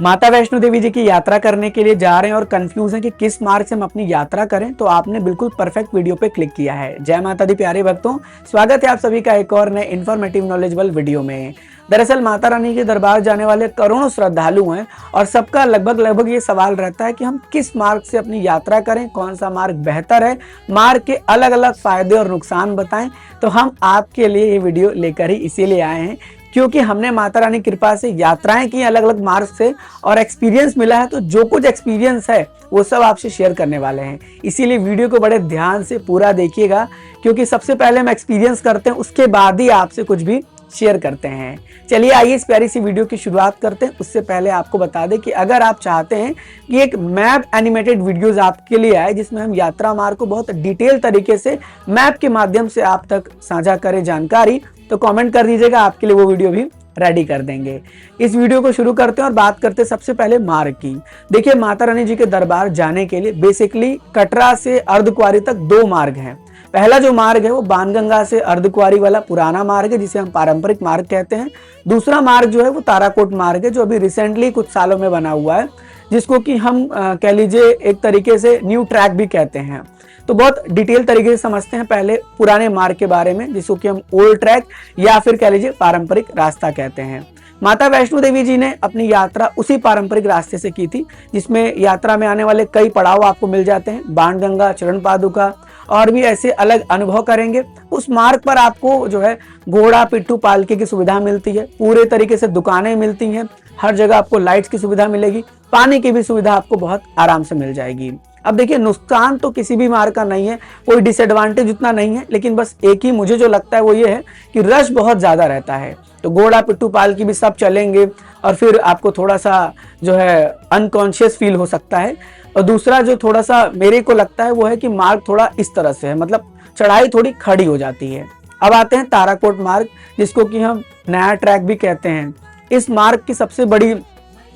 माता वैष्णो देवी जी की यात्रा करने के लिए जा रहे हैं और कंफ्यूज हैं कि किस मार्ग से हम अपनी यात्रा करें, तो आपने बिल्कुल परफेक्ट वीडियो पे क्लिक किया है। जय माता दी प्यारे भक्तों, स्वागत है आप सभी का एक और नए इन्फॉर्मेटिव नॉलेजेबल वीडियो में। दरअसल माता रानी के दरबार जाने वाले करोड़ों श्रद्धालु हैं और सबका लगभग ये सवाल रहता है कि हम किस मार्ग से अपनी यात्रा करें, कौन सा मार्ग बेहतर है, मार्ग के अलग अलग फायदे और नुकसान बताएं। तो हम आपके लिए ये वीडियो लेकर ही इसीलिए आए हैं क्योंकि हमने माता रानी कृपा से यात्राएं की अलग अलग मार्ग से और एक्सपीरियंस मिला है। तो जो कुछ एक्सपीरियंस है वो सब आपसे शेयर करने वाले हैं, इसीलिए वीडियो को बड़े ध्यान से पूरा देखिएगा क्योंकि सबसे पहले हम एक्सपीरियंस करते हैं, उसके बाद ही आपसे कुछ भी शेयर करते हैं। चलिए आइए इस प्यारी सी वीडियो की शुरुआत करते हैं। उससे पहले आपको बता दें कि अगर आप चाहते हैं कि एक मैप एनिमेटेड वीडियोस आपके लिए आए जिसमें हम यात्रा मार्ग को बहुत डिटेल तरीके से मैप के माध्यम से आप तक साझा करें जानकारी, तो कमेंट कर दीजिएगा, आपके लिए वो वीडियो भी रेडी कर देंगे। इस वीडियो को शुरू करते हैं और बात करते हैं सबसे पहले मार्ग की। देखिए माता रानी जी के दरबार जाने के लिए बेसिकली कटरा से अर्धकुंवारी तक दो मार्ग हैं। पहला जो मार्ग है वो बाणगंगा से अर्धकुंवारी वाला पुराना मार्ग है जिसे हम पारंपरिक मार्ग कहते हैं। दूसरा मार्ग जो है वो ताराकोट मार्ग है जो अभी रिसेंटली कुछ सालों में बना हुआ है, जिसको कि हम कह लीजिए एक तरीके से न्यू ट्रैक भी कहते हैं। तो बहुत डिटेल तरीके से समझते हैं पहले पुराने मार्ग के बारे में, जिसको कि हम ओल्ड ट्रैक या फिर कह लीजिए पारंपरिक रास्ता कहते हैं। माता वैष्णो देवी जी ने अपनी यात्रा उसी पारंपरिक रास्ते से की थी, जिसमें यात्रा में आने वाले कई पड़ाव आपको मिल जाते हैं, बाणगंगा, चरण पादुका और भी ऐसे अलग अनुभव करेंगे। उस मार्ग पर आपको जो है घोड़ा, पिट्ठू, पालकी की सुविधा मिलती है, पूरे तरीके से दुकानें मिलती हैं, हर जगह आपको लाइट्स की सुविधा मिलेगी, पानी की भी सुविधा आपको बहुत आराम से मिल जाएगी। अब देखिए नुकसान तो किसी भी मार्ग का नहीं है, कोई डिसएडवांटेज उतना नहीं है, लेकिन बस एक ही मुझे जो लगता है वो ये है कि रश बहुत ज्यादा रहता है। तो घोड़ा, पिट्ठू, पालकी भी सब चलेंगे और फिर आपको थोड़ा सा जो है अनकॉन्शियस फील हो सकता है। और दूसरा जो थोड़ा सा मेरे को लगता है वो है कि मार्ग थोड़ा इस तरह से है, मतलब चढ़ाई थोड़ी खड़ी हो जाती है। अब आते हैं ताराकोट मार्ग, जिसको कि हम नया ट्रैक भी कहते हैं। इस मार्ग की सबसे बड़ी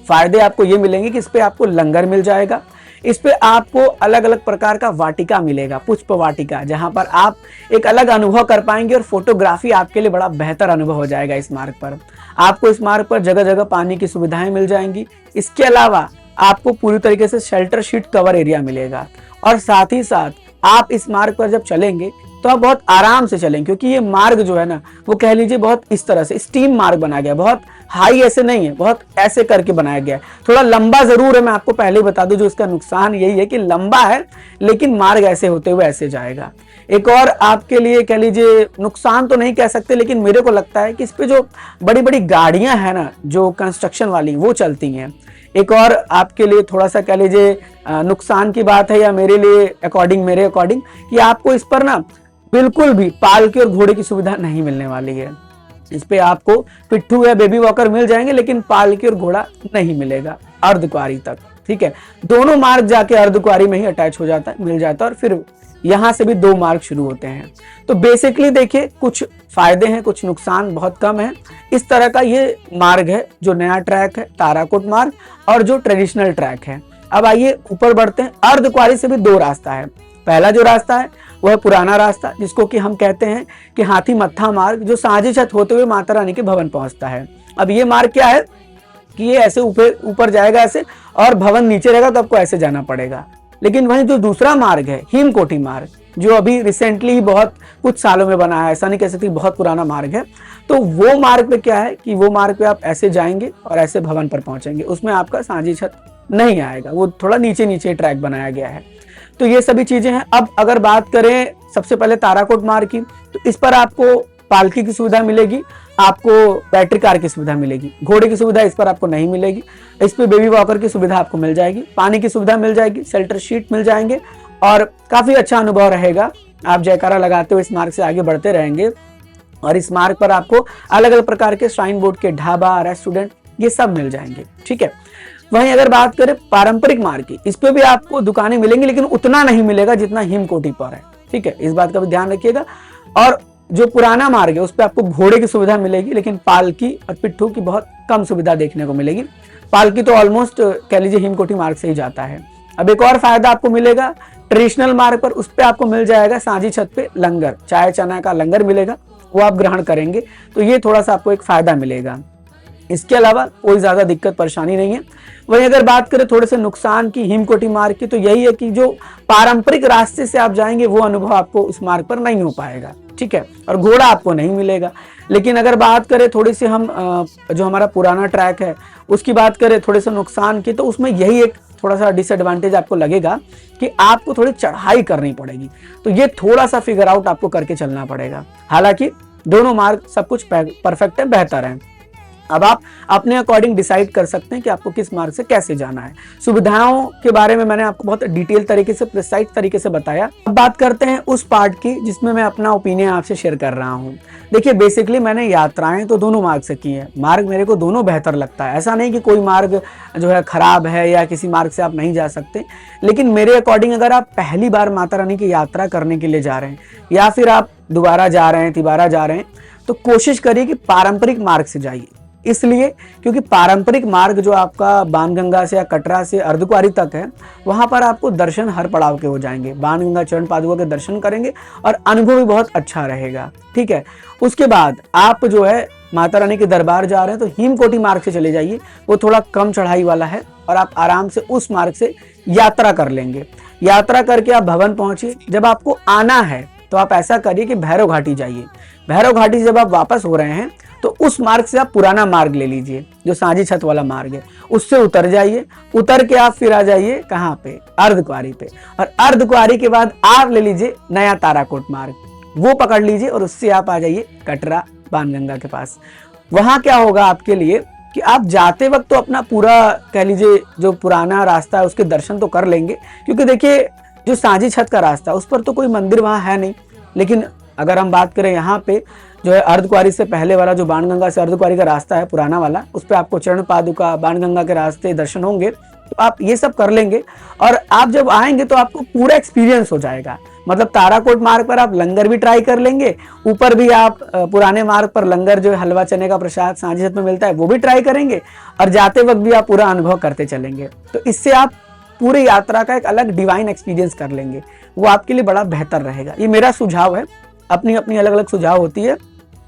फायदे आपको ये मिलेंगे कि इस पे आपको लंगर मिल जाएगा, इस पे आपको अलग अलग प्रकार का वाटिका मिलेगा, पुष्प वाटिका, जहां पर आप एक अलग अनुभव कर पाएंगे और फोटोग्राफी आपके लिए बड़ा बेहतर अनुभव हो जाएगा। इस मार्ग पर आपको इस मार्ग पर जगह जगह पानी की सुविधाएं मिल जाएंगी। इसके अलावा आपको पूरी तरीके से शेल्टर शीट कवर एरिया मिलेगा और साथ ही साथ आप इस मार्ग पर जब चलेंगे तो आप बहुत आराम से चलेंगे, क्योंकि ये मार्ग जो है ना वो कह लीजिए बहुत इस तरह से स्टीम मार्ग बनाया गया, बहुत हाई ऐसे नहीं है, बहुत ऐसे करके बनाया गया है। थोड़ा लंबा जरूर है, मैं आपको पहले ही बता दूं, जो इसका नुकसान यही है कि लंबा है लेकिन मार्ग ऐसे होते हुए ऐसे जाएगा। एक और आपके लिए कह लीजिए नुकसान तो नहीं कह सकते, लेकिन मेरे को लगता है कि इस पे जो बड़ी बड़ी गाड़ियां हैं ना जो कंस्ट्रक्शन वाली वो चलती हैं। एक और आपके लिए थोड़ा सा कह लीजिए नुकसान की बात है, या मेरे अकॉर्डिंग कि आपको इस पर ना बिल्कुल भी पालकी और घोड़े की सुविधा नहीं मिलने वाली है। इस पे आपको पिट्ठू या बेबी वॉकर मिल जाएंगे लेकिन पालकी और घोड़ा नहीं मिलेगा अर्धकुंवारी तक। ठीक है, दोनों मार्ग जाके अर्धकुंवारी में ही अटैच हो जाता है, मिल जाता है, और फिर यहाँ से भी दो मार्ग शुरू होते हैं। तो बेसिकली देखिए कुछ फायदे हैं, कुछ नुकसान बहुत कम है। इस तरह का ये मार्ग है जो नया ट्रैक है ताराकोट मार्ग, और जो ट्रेडिशनल ट्रैक है। अब आइए ऊपर बढ़ते हैं। अर्धकुंवारी से भी दो रास्ता है। पहला जो रास्ता है वो है पुराना रास्ता, जिसको कि हम कहते हैं कि हाथी मत्था मार्ग, जो सांझी छत होते हुए माता रानी के भवन पहुंचता है। अब ये मार्ग क्या है कि ये ऐसे ऊपर जाएगा ऐसे, और भवन नीचे रहेगा तो आपको ऐसे जाना पड़ेगा। लेकिन वहीं जो दूसरा मार्ग है हिमकोटी मार्ग, जो अभी रिसेंटली बहुत कुछ सालों में बना है, ऐसा नहीं कह सकते बहुत पुराना मार्ग है, तो वो मार्ग पे क्या है कि वो मार्ग पे आप ऐसे जाएंगे और ऐसे भवन पर पहुंचेंगे, उसमें आपका सांझी छत नहीं आएगा, वो थोड़ा नीचे नीचे ट्रैक बनाया गया है। तो ये सभी चीजें हैं। अब अगर बात करें सबसे पहले ताराकोट मार्ग की, तो इस पर आपको पालकी की सुविधा मिलेगी, आपको बैटरी कार की सुविधा मिलेगी, घोड़े की सुविधा इस पर आपको नहीं मिलेगी। इस पे बेबी वॉकर की सुविधा आपको मिल जाएगी, पानी की सुविधा मिल जाएगी, शेल्टर शीट मिल जाएंगे और काफी अच्छा अनुभव रहेगा। आप जयकारा लगाते हुए इस मार्ग से आगे बढ़ते रहेंगे और इस मार्ग पर आपको अलग अलग प्रकार के श्राइन बोर्ड के ढाबा, रेस्टोरेंट, ये सब मिल जाएंगे। ठीक है, वहीं अगर बात करें पारंपरिक मार्ग की, इस पे भी आपको दुकानें मिलेंगी लेकिन उतना नहीं मिलेगा जितना हिमकोटी पर है। ठीक है, इस बात का भी ध्यान रखिएगा। और जो पुराना मार्ग है उस पर आपको घोड़े की सुविधा मिलेगी, लेकिन पालकी और पिट्ठू की बहुत कम सुविधा देखने को मिलेगी। पालकी तो ऑलमोस्ट कह लीजिए हिमकोटी मार्ग से ही जाता है। अब एक और फायदा आपको मिलेगा ट्रेडिशनल मार्ग पर, उस पर आपको मिल जाएगा सांझी छत पे लंगर, चाय चना का लंगर मिलेगा, वो आप ग्रहण करेंगे, तो ये थोड़ा सा आपको एक फायदा मिलेगा। इसके अलावा कोई ज्यादा दिक्कत परेशानी नहीं है। वहीं अगर बात करें थोड़े से नुकसान की हिमकोटी मार्ग की, तो यही है कि जो पारंपरिक रास्ते से आप जाएंगे वो अनुभव आपको उस मार्ग पर नहीं हो पाएगा, ठीक है, और घोड़ा आपको नहीं मिलेगा। लेकिन अगर बात करें थोड़ी सी हम जो हमारा पुराना ट्रैक है उसकी बात करें थोड़े से नुकसान की, तो उसमें यही एक थोड़ा सा डिसएडवांटेज आपको लगेगा कि आपको थोड़ी चढ़ाई करनी पड़ेगी, तो ये थोड़ा सा फिगर आउट आपको करके चलना पड़ेगा। हालांकि दोनों मार्ग सब कुछ परफेक्ट है, बेहतर है। अब आप अपने अकॉर्डिंग डिसाइड कर सकते हैं कि आपको किस मार्ग से कैसे जाना है। सुविधाओं के बारे में मैंने आपको बहुत डिटेल तरीके से, प्रिसाइज तरीके से बताया। अब बात करते हैं उस पार्ट की जिसमें मैं अपना ओपिनियन आपसे शेयर कर रहा हूँ। देखिए, बेसिकली मैंने यात्राएं तो दोनों मार्ग से की है, मार्ग मेरे को दोनों बेहतर लगता है। ऐसा नहीं कि कोई मार्ग जो है खराब है या किसी मार्ग से आप नहीं जा सकते, लेकिन मेरे अकॉर्डिंग अगर आप पहली बार माता रानी की यात्रा करने के लिए जा रहे हैं या फिर आप दोबारा जा रहे हैं, तिबारा जा रहे हैं, तो कोशिश करिए कि पारंपरिक मार्ग से जाइए। इसलिए क्योंकि पारंपरिक मार्ग जो आपका बाणगंगा से या कटरा से अर्धकुंवारी तक है, वहां पर आपको दर्शन हर पड़ाव के हो जाएंगे। बाणगंगा चरण पादुका के दर्शन करेंगे और अनुभव भी बहुत अच्छा रहेगा, ठीक है। उसके बाद आप जो है माता रानी के दरबार जा रहे हैं तो हिमकोटी मार्ग से चले जाइए, वो थोड़ा कम चढ़ाई वाला है और आप आराम से उस मार्ग से यात्रा कर लेंगे। यात्रा करके आप भवन पहुंचिए। जब आपको आना है तो आप ऐसा करिए कि भैरव घाटी जाइए। भैरव घाटी से जब आप वापस हो रहे हैं तो उस मार्ग से आप पुराना मार्ग ले लीजिए, जो सांझी छत वाला मार्ग है, उससे उतर जाइए। उतर के आप फिर आ जाइए कहाँ पे, अर्धकुंवारी पे, और अर्धकुंवारी के बाद आप ले लीजिए नया ताराकोट मार्ग, वो पकड़ लीजिए और उससे आप आ जाइए कटरा बाणगंगा के पास। वहां क्या होगा आपके लिए कि आप जाते वक्त तो अपना पूरा कह लीजिए जो पुराना रास्ता है उसके दर्शन तो कर लेंगे, क्योंकि देखिए जो सांझी छत का रास्ता है उस पर तो कोई मंदिर वहां है नहीं। लेकिन अगर हम बात करें यहाँ पे जो है अर्धकुंवारी से पहले वाला जो बाणगंगा से अर्धकुंवारी का रास्ता है पुराना वाला, उस पर आपको चरण पादुका बाणगंगा के रास्ते दर्शन होंगे, तो आप ये सब कर लेंगे। और आप जब आएंगे तो आपको पूरा एक्सपीरियंस हो जाएगा। मतलब ताराकोट मार्ग पर आप लंगर भी ट्राई कर लेंगे, ऊपर भी आप पुराने मार्ग पर लंगर जो हलवा चने का प्रसाद सांझी छत में मिलता है वो भी ट्राई करेंगे, और जाते वक्त भी आप पूरा अनुभव करते चलेंगे। तो इससे आप पूरी यात्रा का एक अलग डिवाइन एक्सपीरियंस कर लेंगे, वो आपके लिए बड़ा बेहतर रहेगा। ये मेरा सुझाव है, अपनी अपनी अलग अलग सुझाव होती है,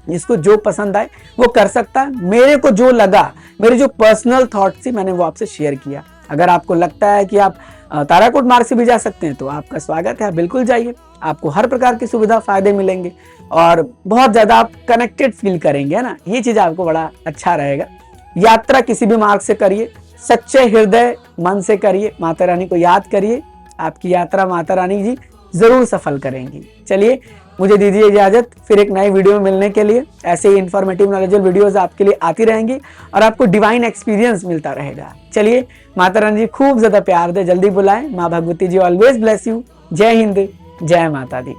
जिसको जो पसंद आए वो कर सकता है। मेरे को जो लगा, मेरे जो पर्सनल थॉट थी, मैंने वो आपसे शेयर किया। अगर आपको लगता है कि आप ताराकोट मार्ग से भी जा सकते हैं तो आपका स्वागत है, आप बिल्कुल जाइए। आपको हर प्रकार की सुविधा फायदे मिलेंगे और बहुत ज्यादा आप कनेक्टेड फील करेंगे, है ना, ये चीज आपको बड़ा अच्छा रहेगा। यात्रा किसी भी मार्ग से करिए, सच्चे हृदय मन से करिए, माता रानी को याद करिए, आपकी यात्रा माता रानी जी जरूर सफल करेंगी। चलिए, मुझे दीजिए इजाजत, फिर एक नई वीडियो में मिलने के लिए। ऐसे ही इन्फॉर्मेटिव नॉलेजेबल वीडियोस आपके लिए आती रहेंगी और आपको डिवाइन एक्सपीरियंस मिलता रहेगा। चलिए, माता रानी जी खूब ज्यादा प्यार दे, जल्दी बुलाएं। माँ भगवती जी ऑलवेज ब्लेस यू। जय हिंद, जय माता दी।